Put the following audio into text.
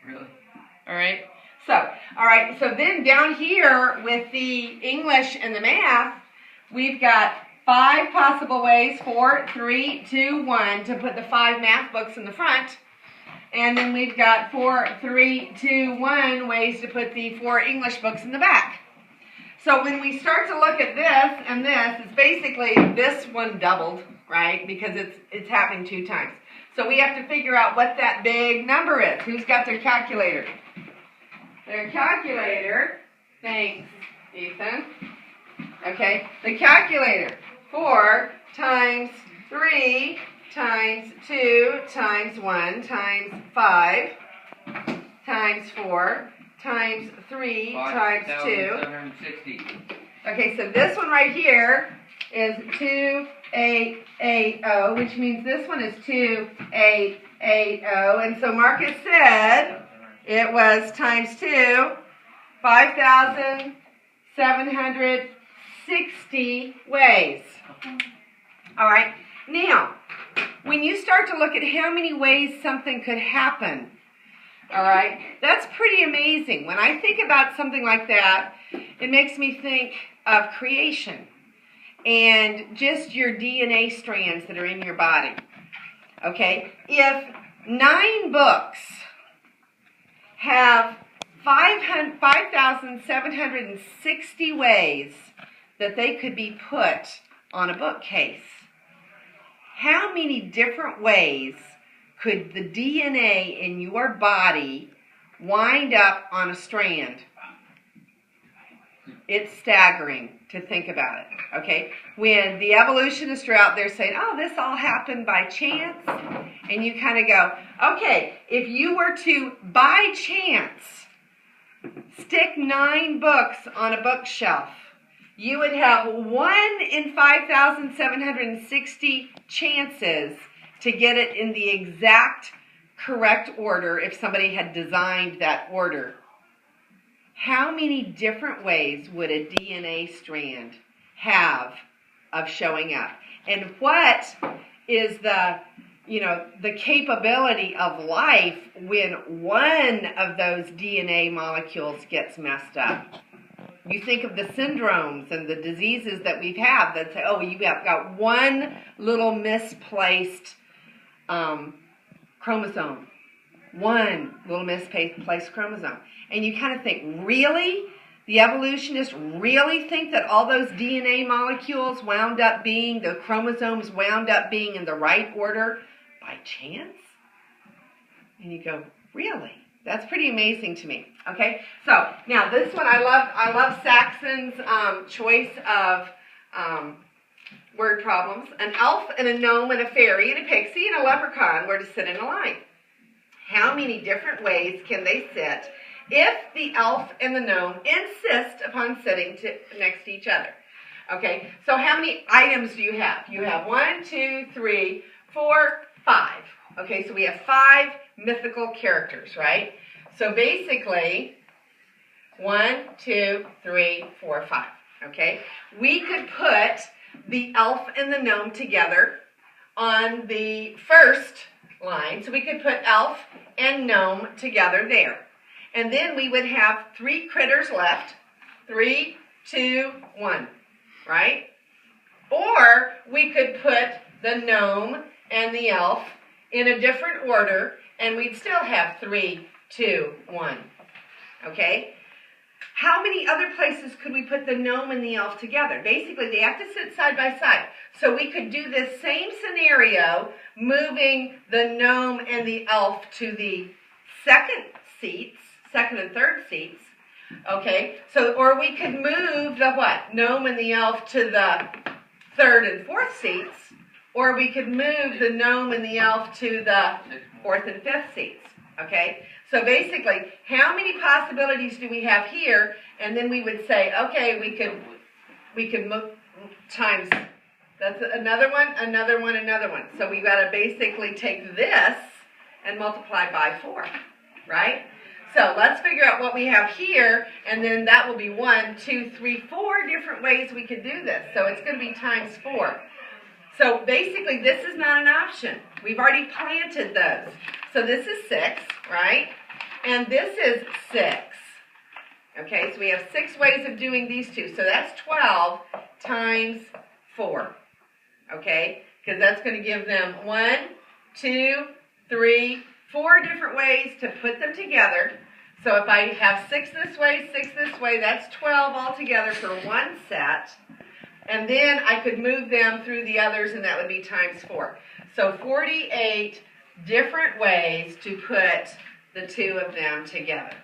Really? All right. So then down here with the English and the math, we've got 5 possible ways, 4, 3, 2, 1, to put the 5 math books in the front. And then we've got 4, 3, 2, 1 ways to put the 4 English books in the back. So when we start to look at this and this, it's basically this one doubled, right? Because it's happening 2 times. So we have to figure out what that big number is. Who's got their calculator? Their calculator. Thanks, Ethan. Okay, the calculator. 4 times 3 times 2 times 1 times 5 times 4 times 3 times 2. 5,760. Okay, so this one right here is 2880, which means this one is 2880. And so Marcus said it was times 2, 5,760 ways. All right, now, when you start to look at how many ways something could happen, all right, that's pretty amazing. When I think about something like that, it makes me think of creation and just your DNA strands that are in your body. Okay, if 9 books have 5,760 ways that they could be put on a bookcase, how many different ways could the DNA in your body wind up on a strand? It's staggering to think about it, okay? When the evolutionists are out there saying, oh, this all happened by chance, and you kind of go, okay, if you were to, by chance, stick 9 books on a bookshelf, you would have 1 in 5,760 chances to get it in the exact correct order if somebody had designed that order. How many different ways would a DNA strand have of showing up? And what is the capability of life when one of those DNA molecules gets messed up? You think of the syndromes and the diseases that we've had that say, oh, you have got one little misplaced chromosome. One little misplaced chromosome. And you kind of think, really? The evolutionists really think that all those DNA molecules wound up being, the chromosomes wound up being in the right order by chance? And you go, really? That's pretty amazing to me. Okay, so now this one I love Saxon's choice of word problems. An elf and a gnome and a fairy and a pixie and a leprechaun were to sit in a line. How many different ways can they sit if the elf and the gnome insist upon sitting next to each other? Okay, so how many items do you have? You have 1, 2, 3, 4, 5. Okay, so we have 5 mythical characters, right? So basically, 1, 2, 3, 4, 5. Okay, we could put the elf and the gnome together on the first line. So we could put elf and gnome together there. And then we would have 3 critters left. 3, 2, 1, right? Or we could put the gnome and the elf in a different order, and we'd still have 3, 2, 1. Okay? How many other places could we put the gnome and the elf together? Basically, they have to sit side by side. So we could do this same scenario, moving the gnome and the elf to the second and third seats. Okay? So, or we could move the what? Gnome and the elf to the third and fourth seats. Or we could move the gnome and the elf to the fourth and fifth seats. Okay? So basically, how many possibilities do we have here? And then we would say, okay, we could move times, that's another one, another one, another one. So we've got to basically take this and multiply by 4, right? So let's figure out what we have here, and then that will be 1, 2, 3, 4 different ways we could do this. So it's going to be times 4. So basically, this is not an option. We've already planted those. So this is 6, right? And this is 6. Okay, so we have 6 ways of doing these two. So that's 12 times 4. Okay, because that's going to give them 1, 2, 3, 4 different ways to put them together. So if I have 6 this way, 6 this way, that's 12 altogether for one set. And then I could move them through the others, and that would be times 4. So 48 different ways to put the two of them together.